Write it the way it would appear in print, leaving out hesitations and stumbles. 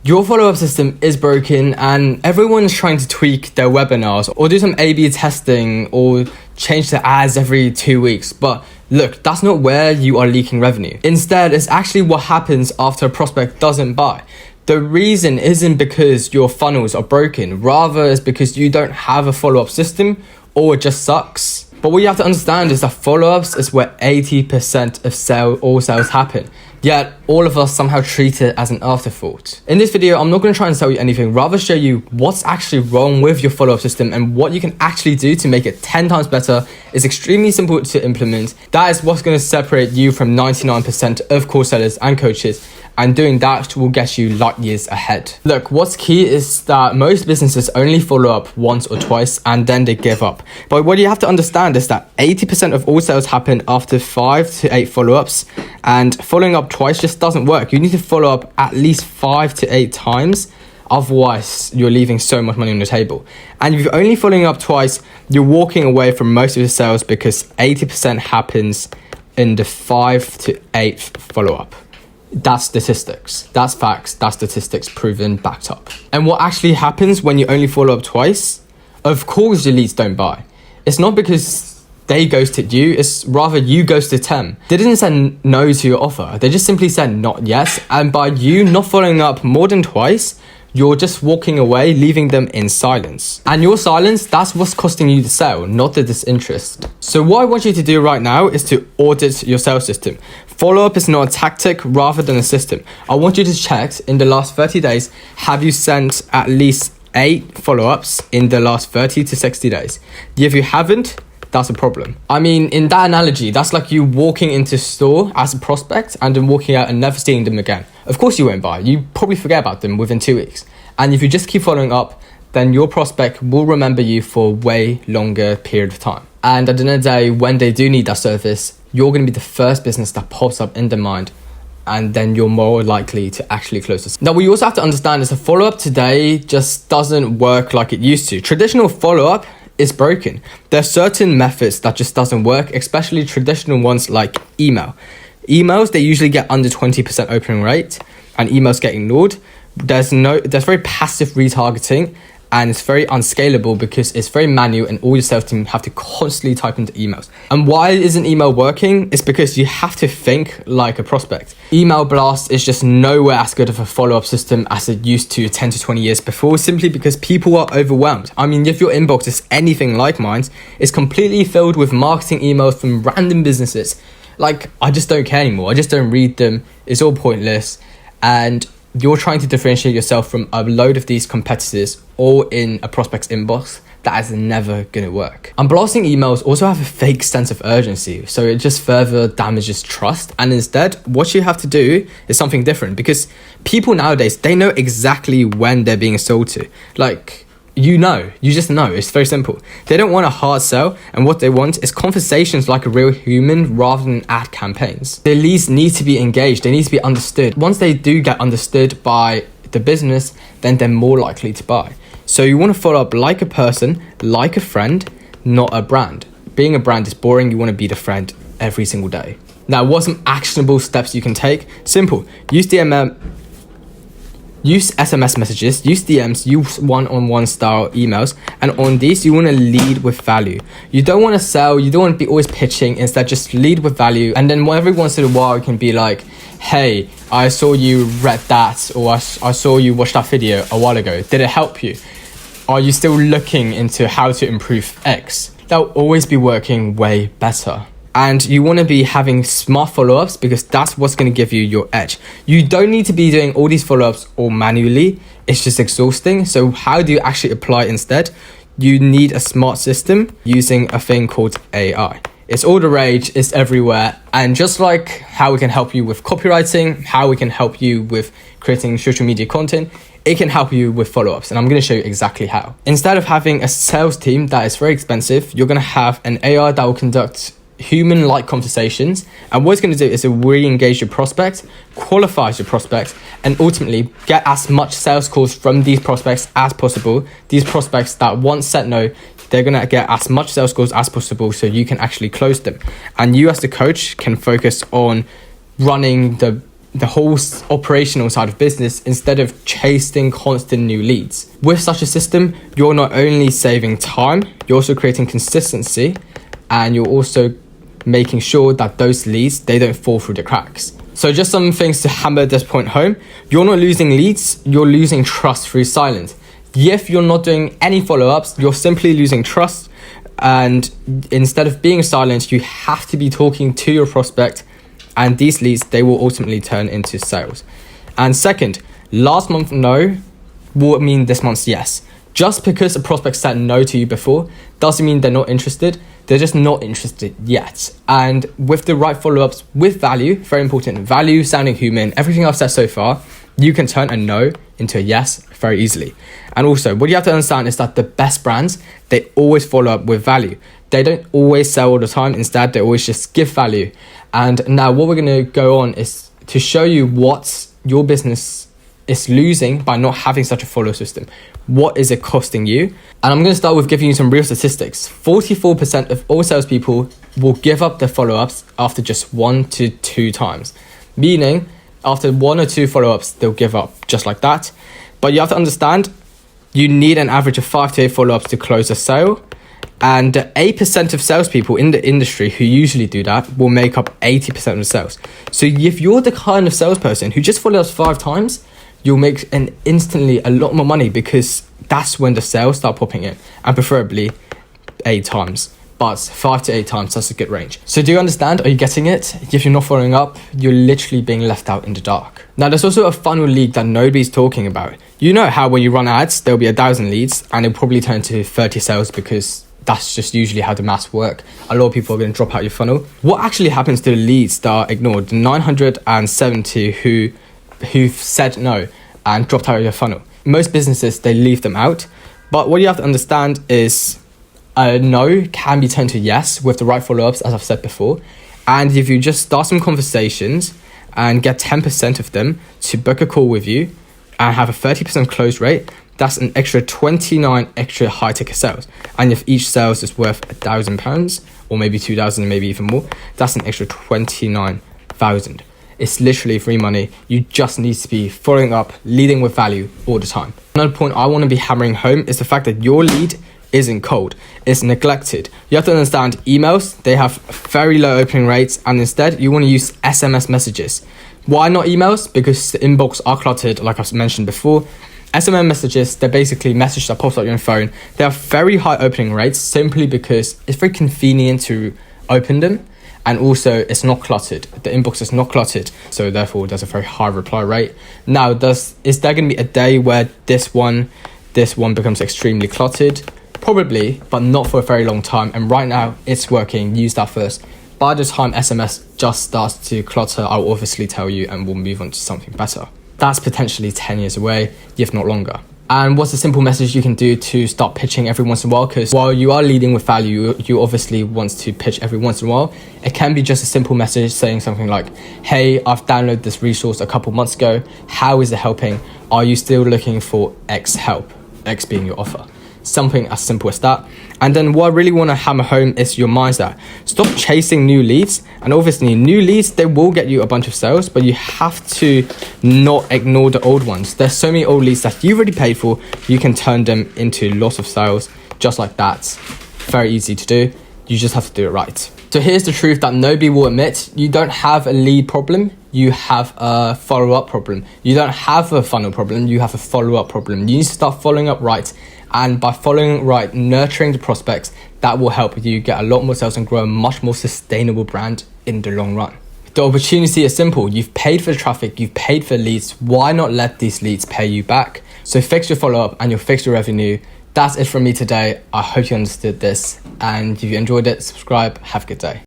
Your follow-up system is broken and everyone's trying to tweak their webinars or do some A/B testing or change the ads every 2 weeks. But look, that's not where you are leaking revenue. Instead, it's actually what happens after a prospect doesn't buy. The reason isn't because your funnels are broken, rather it's because you don't have a follow-up system or it just sucks. But what you have to understand is that follow-ups is where 80% of all sales happen. Yet, all of us somehow treat it as an afterthought. In this video, I'm not going to try and sell you anything, rather show you what's actually wrong with your follow-up system and what you can actually do to make it 10 times better. It's extremely simple to implement. That is what's going to separate you from 99% of course sellers and coaches. And doing that will get you light years ahead. Look, what's key is that most businesses only follow up once or twice and then they give up. But what you have to understand is that 80% of all sales happen after 5 to 8 follow-ups, and following up twice just doesn't work. You need to follow up at least 5 to 8 times. Otherwise, you're leaving so much money on the table. And if you're only following up twice, you're walking away from most of the sales because 80% happens in the 5 to 8th follow-up. That's statistics, that's facts, that's statistics proven, backed up. And what actually happens when you only follow up twice? Of course your leads don't buy. It's not because they ghosted you, it's rather you ghosted them. They didn't say no to your offer, they just simply said not yet. And by you not following up more than twice, you're just walking away, leaving them in silence. And your silence, that's what's costing you the sale, not the disinterest. So what I want you to do right now is to audit your sales system. Follow-up is not a tactic rather than a system. I want you to check in the last 30 days, have you sent at least 8 follow-ups in the last 30 to 60 days? If you haven't, that's a problem. I mean, in that analogy, that's like you walking into a store as a prospect and then walking out and never seeing them again. Of course you won't buy. You probably forget about them within 2 weeks. And if you just keep following up, then your prospect will remember you for a way longer period of time. And at the end of the day, when they do need that service, you're going to be the first business that pops up in their mind, and then you're more likely to actually close this. Now, what you also have to understand is the follow-up today just doesn't work like it used to. Traditional follow-up is broken. There are certain methods that just doesn't work, especially traditional ones like email. Emails, they usually get under 20% opening rate, and emails get ignored. There's very passive retargeting, and it's very unscalable because it's very manual and all your sales team have to constantly type into emails. And why isn't email working? It's because you have to think like a prospect. Email blast is just nowhere as good of a follow-up system as it used to 10 to 20 years before, simply because people are overwhelmed. I mean, if your inbox is anything like mine, it's completely filled with marketing emails from random businesses. Like, I just don't care anymore. I just don't read them. It's all pointless. And you're trying to differentiate yourself from a load of these competitors all in a prospect's inbox. That is never going to work. And blasting emails also have a fake sense of urgency, so it just further damages trust. And instead, what you have to do is something different, because people nowadays, they know exactly when they're being sold to. Like, you just know. It's very simple. They don't want a hard sell, and what they want is conversations like a real human rather than ad campaigns. Their leads need to be engaged. They need to be understood. Once they do get understood by the business, then they're more likely to buy. So you want to follow up like a person, like a friend, not a brand. Being a brand is boring. You want to be the friend every single day. Now, what are some actionable steps you can take? Simple. Use SMS messages, use DMs, use one-on-one style emails, and on these, you want to lead with value. You don't want to sell, you don't want to be always pitching, instead just lead with value. And then every once in a while, you can be like, hey, I saw you read that, or I saw you watch that video a while ago. Did it help you? Are you still looking into how to improve X? That'll always be working way better. And you want to be having smart follow-ups because that's what's going to give you your edge. You don't need to be doing all these follow-ups all manually. It's just exhausting. So how do you actually apply it instead? You need a smart system using a thing called AI. It's all the rage, it's everywhere. And just like how we can help you with copywriting, how we can help you with creating social media content, it can help you with follow-ups. And I'm going to show you exactly how. Instead of having a sales team that is very expensive, you're going to have an AI that will conduct human-like conversations, and what it's going to do is to re-engage your prospect, qualifies your prospect, and ultimately get as much sales calls from these prospects as possible. These prospects that once said no, they're going to get as much sales calls as possible so you can actually close them. And you as the coach can focus on running the the whole operational side of business instead of chasing constant new leads. With such a system, you're not only saving time, you're also creating consistency, and you're also making sure that those leads, they don't fall through the cracks. So just some things to hammer this point home. You're not losing leads, you're losing trust through silence. If you're not doing any follow-ups, you're simply losing trust. And instead of being silent, you have to be talking to your prospect, and these leads, they will ultimately turn into sales. And second, last month no will mean this month's yes. Just because a prospect said no to you before doesn't mean they're not interested. They're just not interested yet. And with the right follow-ups with value, very important, value, sounding human, everything I've said so far, you can turn a no into a yes very easily. And also, what you have to understand is that the best brands, they always follow up with value. They don't always sell all the time. Instead, they always just give value. And now what we're going to go on is to show you what your business is losing by not having such a follow system. What is it costing you? And I'm going to start with giving you some real statistics. 44% of all salespeople will give up their follow-ups after just 1 to 2 times. Meaning, after 1 or 2 follow-ups, they'll give up just like that. But you have to understand, you need an average of 5 to 8 follow-ups to close a sale. And 8% of salespeople in the industry who usually do that will make up 80% of the sales. So if you're the kind of salesperson who just follows 5 times, you'll make instantly a lot more money, because that's when the sales start popping in, and preferably 8 times. But 5 to 8 times, that's a good range. So do you understand? Are you getting it? If you're not following up, you're literally being left out in the dark. Now, there's also a funnel leak that nobody's talking about. You know how when you run ads, there'll be 1,000 leads and it'll probably turn to 30 sales, because that's just usually how the maths work. A lot of people are going to drop out your funnel. What actually happens to the leads that are ignored? The 970 who've said no and dropped out of your funnel. Most businesses, they leave them out. But what you have to understand is a no can be turned to yes with the right follow-ups, as I've said before. And if you just start some conversations and get 10% of them to book a call with you and have a 30% close rate, that's an extra 29 extra high ticket sales. And if each sales is worth £1,000 or maybe 2,000, maybe even more, that's an extra 29,000. It's literally free money. You just need to be following up, leading with value all the time. Another point I want to be hammering home is the fact that your lead isn't cold, it's neglected. You have to understand, emails, they have very low opening rates, and instead you want to use SMS messages. Why not emails? Because the inbox are cluttered, like I've mentioned before. SMS messages, they're basically messages that pops up on your phone. They have very high opening rates simply because it's very convenient to open them, and also it's not cluttered. The inbox is not cluttered, so therefore there's a very high reply rate. Now, is there going to be a day where this one becomes extremely cluttered? Probably, but not for a very long time. And right now it's working. Use that first. By the time SMS just starts to clutter, I'll obviously tell you and we'll move on to something better. That's potentially 10 years away, if not longer. And what's a simple message you can do to start pitching every once in a while? Because while you are leading with value, you obviously want to pitch every once in a while. It can be just a simple message saying something like, hey, I've downloaded this resource a couple months ago. How is it helping? Are you still looking for X help? X being your offer. Something as simple as that. And then what I really want to hammer home is your mindset. Stop chasing new leads. And obviously new leads, they will get you a bunch of sales, but you have to not ignore the old ones. There's so many old leads that you've already paid for. You can turn them into lots of sales just like that. Very easy to do. You just have to do it right. So here's the truth that nobody will admit. You don't have a lead problem. You have a follow-up problem. You don't have a funnel problem. You have a follow-up problem. You need to start following up right. And by following right, nurturing the prospects, that will help you get a lot more sales and grow a much more sustainable brand in the long run. The opportunity is simple. You've paid for the traffic, you've paid for leads. Why not let these leads pay you back? So fix your follow-up and you'll fix your revenue. That's it from me today. I hope you understood this. And if you enjoyed it, subscribe. Have a good day.